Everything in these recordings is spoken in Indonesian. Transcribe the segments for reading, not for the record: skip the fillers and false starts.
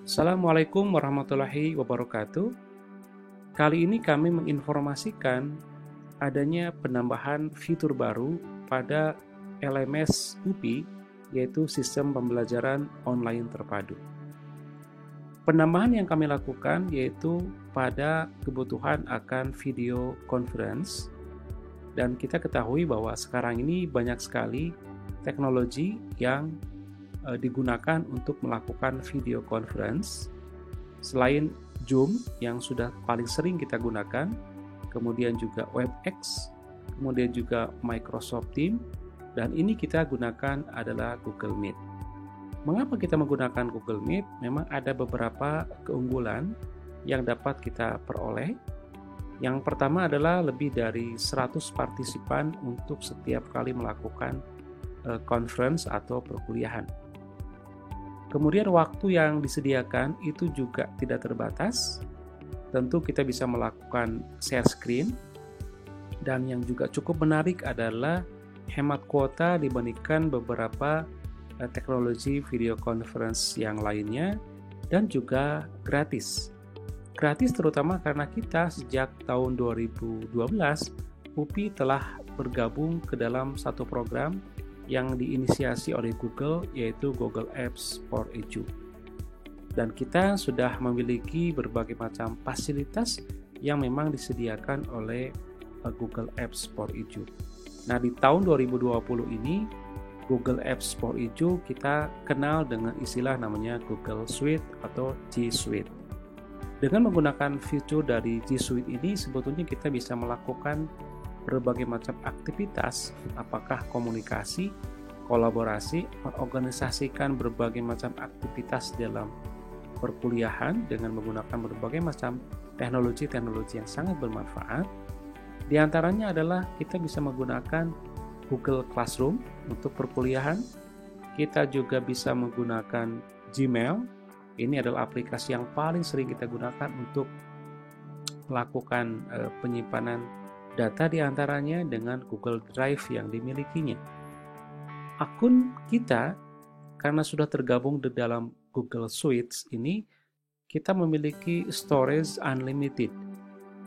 Assalamualaikum warahmatullahi wabarakatuh. Kali ini kami menginformasikan adanya penambahan fitur baru pada LMS UPI, yaitu Sistem Pembelajaran Online Terpadu. Penambahan yang kami lakukan yaitu pada kebutuhan akan video conference, dan kita ketahui bahwa sekarang ini banyak sekali teknologi yang digunakan untuk melakukan video conference. Selain Zoom yang sudah paling sering kita gunakan, kemudian juga WebEx, kemudian juga Microsoft Teams, dan ini kita gunakan adalah Google Meet. Mengapa kita menggunakan Google Meet? Memang ada beberapa keunggulan yang dapat kita peroleh. Yang pertama adalah lebih dari 100 partisipan untuk setiap kali melakukan conference atau perkuliahan. Kemudian waktu yang disediakan itu juga tidak terbatas. Tentu kita bisa melakukan share screen, dan yang juga cukup menarik adalah hemat kuota dibandingkan beberapa teknologi video conference yang lainnya, dan juga gratis. Gratis terutama karena kita sejak tahun 2012 UPI telah bergabung ke dalam satu program yang diinisiasi oleh Google, yaitu Google Apps for Edu. Dan kita sudah memiliki berbagai macam fasilitas yang memang disediakan oleh Google Apps for Edu. Nah, di tahun 2020 ini Google Apps for Edu kita kenal dengan istilah namanya Google Suite atau G Suite. Dengan menggunakan fitur dari G Suite ini, sebetulnya kita bisa melakukan berbagai macam aktivitas, apakah komunikasi, kolaborasi, mengorganisasikan berbagai macam aktivitas dalam perkuliahan dengan menggunakan berbagai macam teknologi-teknologi yang sangat bermanfaat. Di antaranya adalah kita bisa menggunakan Google Classroom untuk perkuliahan. Kita juga bisa menggunakan Gmail. Ini adalah aplikasi yang paling sering kita gunakan untuk melakukan penyimpanan data, diantaranya dengan Google Drive yang dimilikinya. Akun kita, karena sudah tergabung di dalam Google Suites ini, kita memiliki storage unlimited.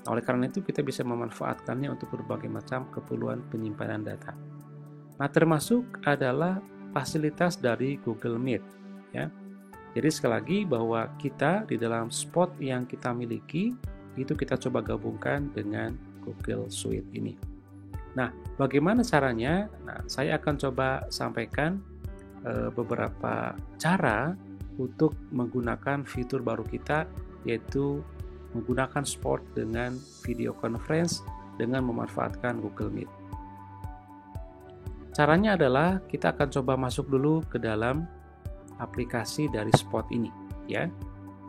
Oleh karena itu kita bisa memanfaatkannya untuk berbagai macam keperluan penyimpanan data. Nah, termasuk adalah fasilitas dari Google Meet, ya. Jadi sekali lagi bahwa kita di dalam spot yang kita miliki itu kita coba gabungkan dengan Google Suite ini. Nah, bagaimana caranya? Nah, saya akan coba sampaikan beberapa cara untuk menggunakan fitur baru kita, yaitu menggunakan spot dengan video conference dengan memanfaatkan Google Meet. Caranya adalah kita akan coba masuk dulu ke dalam aplikasi dari spot ini, ya.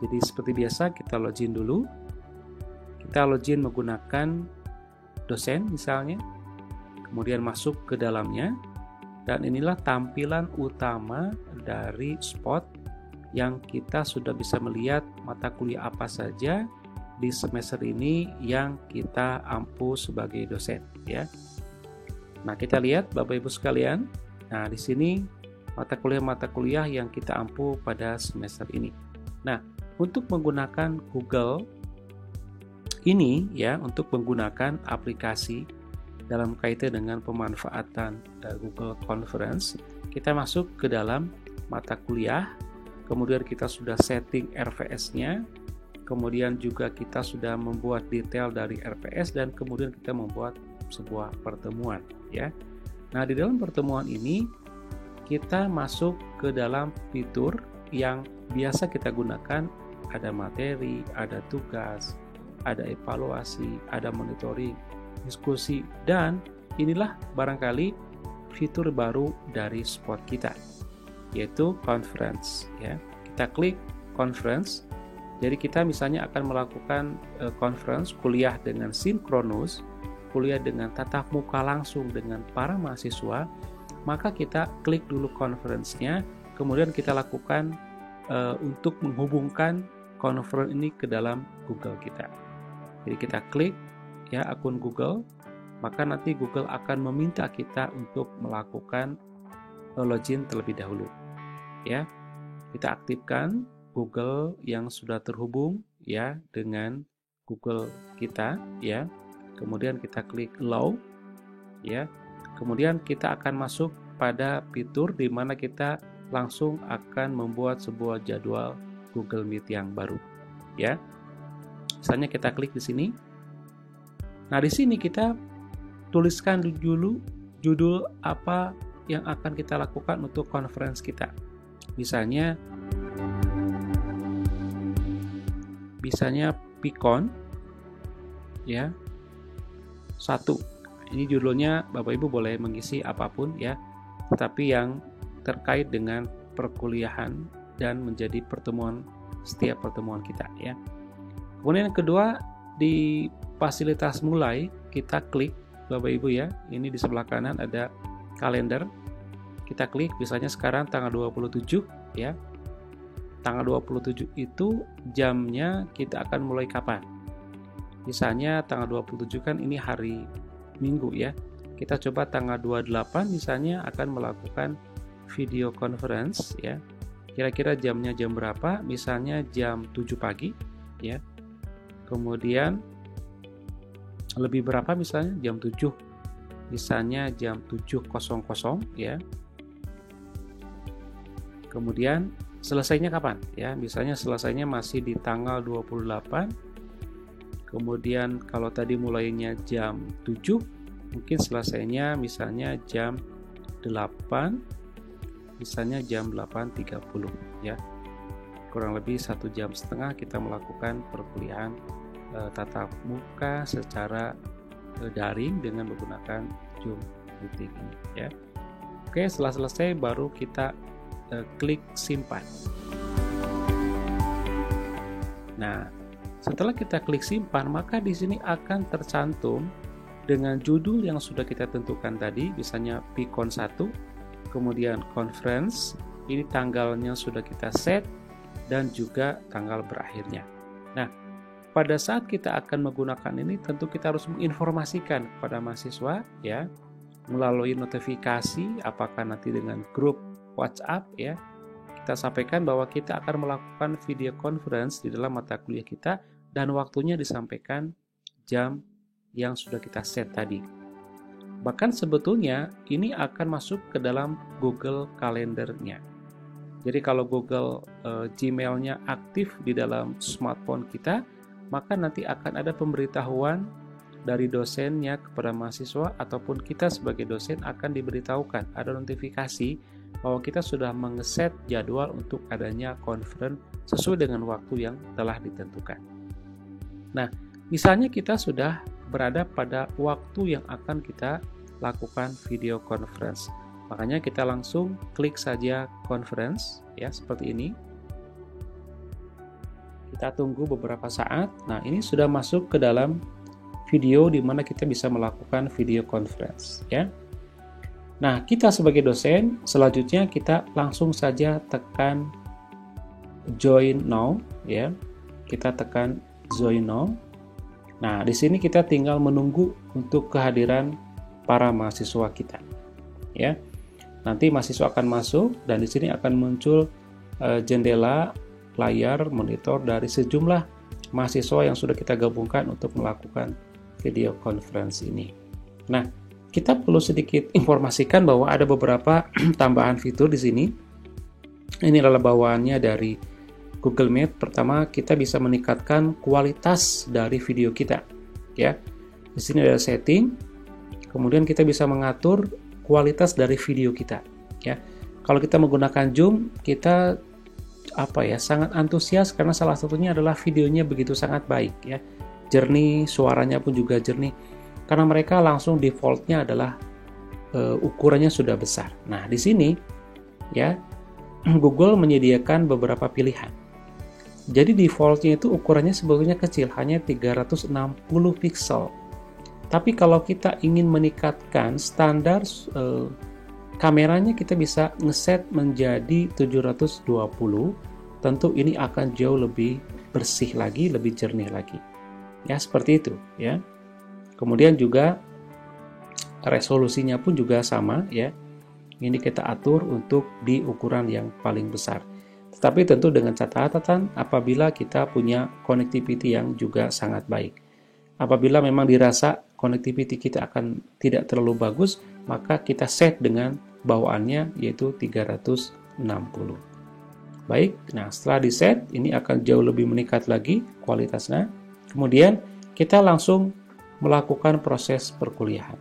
Jadi seperti biasa kita login dulu. Kita login menggunakan dosen misalnya, kemudian masuk ke dalamnya, dan inilah tampilan utama dari spot yang kita sudah bisa melihat mata kuliah apa saja di semester ini yang kita ampu sebagai dosen, ya. Nah, kita lihat Bapak Ibu sekalian. Nah, di sini mata kuliah yang kita ampu pada semester ini. Nah, untuk menggunakan Google ini, ya, untuk menggunakan aplikasi dalam kaitan dengan pemanfaatan Google Conference, kita masuk ke dalam mata kuliah, kemudian kita sudah setting RPS-nya, kemudian juga kita sudah membuat detail dari RPS, dan kemudian kita membuat sebuah pertemuan, ya. Nah, di dalam pertemuan ini kita masuk ke dalam fitur yang biasa kita gunakan, ada materi, ada tugas, ada evaluasi, ada monitoring, diskusi, dan inilah barangkali fitur baru dari spot kita, yaitu conference, ya. Kita klik conference. Jadi kita misalnya akan melakukan conference, kuliah dengan sinkronus, kuliah dengan tatap muka langsung dengan para mahasiswa, maka kita klik dulu conference-nya, kemudian kita lakukan untuk menghubungkan conference ini ke dalam Google kita. Jadi kita klik, ya, akun Google, maka nanti Google akan meminta kita untuk melakukan login terlebih dahulu, ya. Kita aktifkan Google yang sudah terhubung ya dengan Google kita ya. Kemudian kita klik Allow ya. Kemudian kita akan masuk pada fitur di mana kita langsung akan membuat sebuah jadwal Google Meet yang baru ya. Misalnya kita klik di sini. Nah, di sini kita tuliskan dulu judul apa yang akan kita lakukan untuk conference kita. Misalnya Pikon ya 1. Ini judulnya Bapak Ibu boleh mengisi apapun ya, tetapi yang terkait dengan perkuliahan dan menjadi setiap pertemuan kita ya. Kemudian yang kedua, di fasilitas mulai kita klik Bapak Ibu ya. Ini di sebelah kanan ada kalender. Kita klik misalnya sekarang tanggal 27 ya. Tanggal 27 itu jamnya kita akan mulai kapan? Misalnya tanggal 27 kan ini hari Minggu ya. Kita coba tanggal 28 misalnya akan melakukan video conference ya. Kira-kira jamnya jam berapa? Misalnya jam 7 pagi ya. Kemudian lebih berapa misalnya jam 7. Misalnya jam 7.00 ya. Kemudian selesainya kapan ya? Misalnya selesainya masih di tanggal 28. Kemudian kalau tadi mulainya jam 7, mungkin selesainya misalnya jam 8, misalnya jam 8.30 ya. Kurang lebih 1,5 jam kita melakukan perkuliahan tatap muka secara daring dengan menggunakan Zoom meeting ini ya. Oke, setelah selesai baru kita klik simpan. Nah, setelah kita klik simpan, maka di sini akan tercantum dengan judul yang sudah kita tentukan tadi, misalnya Pikon 1, kemudian conference, ini tanggalnya sudah kita set dan juga tanggal berakhirnya. Nah, pada saat kita akan menggunakan ini tentu kita harus menginformasikan kepada mahasiswa ya, melalui notifikasi apakah nanti dengan grup WhatsApp ya. Kita sampaikan bahwa kita akan melakukan video conference di dalam mata kuliah kita dan waktunya disampaikan jam yang sudah kita set tadi. Bahkan sebetulnya ini akan masuk ke dalam Google Calendar-nya. Jadi kalau Google Gmail-nya aktif di dalam smartphone kita, maka nanti akan ada pemberitahuan dari dosennya kepada mahasiswa ataupun kita sebagai dosen akan diberitahukan, ada notifikasi bahwa kita sudah mengeset jadwal untuk adanya conference sesuai dengan waktu yang telah ditentukan. Nah, misalnya kita sudah berada pada waktu yang akan kita lakukan video conference. Makanya kita langsung klik saja conference ya, seperti ini. Kita tunggu beberapa saat. Nah, ini sudah masuk ke dalam video di mana kita bisa melakukan video conference ya. Nah, kita sebagai dosen selanjutnya kita langsung saja tekan join now ya. Kita tekan join now. Nah, di sini kita tinggal menunggu untuk kehadiran para mahasiswa kita ya. Nanti mahasiswa akan masuk dan di sini akan muncul jendela layar monitor dari sejumlah mahasiswa yang sudah kita gabungkan untuk melakukan video conference ini. Nah, kita perlu sedikit informasikan bahwa ada beberapa tambahan fitur di sini. Ini adalah bawaannya dari Google Meet. Pertama, kita bisa meningkatkan kualitas dari video kita ya. Di sini ada setting. Kemudian kita bisa mengatur kualitas dari video kita ya. Kalau kita menggunakan Zoom, kita sangat antusias karena salah satunya adalah videonya begitu sangat baik ya. Jernih, suaranya pun juga jernih. Karena mereka langsung defaultnya adalah ukurannya sudah besar. Nah, di sini ya Google menyediakan beberapa pilihan. Jadi defaultnya itu ukurannya sebetulnya kecil, hanya 360 pixel. Tapi kalau kita ingin meningkatkan standar kameranya, kita bisa ngeset menjadi 720. Tentu ini akan jauh lebih bersih lagi, lebih jernih lagi. Ya, seperti itu ya. Kemudian juga resolusinya pun juga sama ya. Ini kita atur untuk di ukuran yang paling besar. Tapi tentu dengan catatan apabila kita punya connectivity yang juga sangat baik. Apabila memang dirasa connectivity kita akan tidak terlalu bagus, maka kita set dengan bawaannya yaitu 360. Baik, nah setelah di set, ini akan jauh lebih meningkat lagi kualitasnya. Kemudian kita langsung melakukan proses perkuliahan.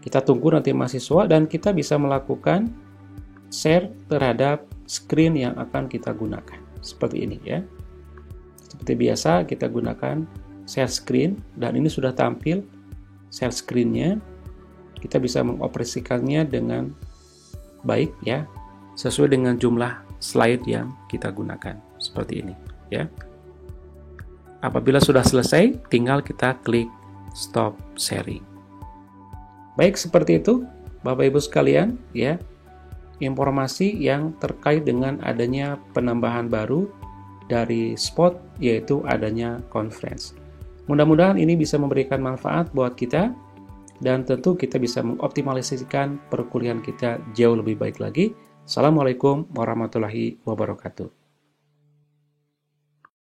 Kita tunggu nanti mahasiswa dan kita bisa melakukan share terhadap screen yang akan kita gunakan. Seperti ini ya. Seperti biasa kita gunakan share screen dan ini sudah tampil share screen-nya. Kita bisa mengoperasikannya dengan baik ya, sesuai dengan jumlah slide yang kita gunakan. Seperti ini ya. Apabila sudah selesai, tinggal kita klik stop sharing. Baik, seperti itu Bapak Ibu sekalian ya, informasi yang terkait dengan adanya penambahan baru dari Spot, yaitu adanya conference. Mudah-mudahan ini bisa memberikan manfaat buat kita dan tentu kita bisa mengoptimalisasikan perkuliahan kita jauh lebih baik lagi. Assalamualaikum warahmatullahi wabarakatuh.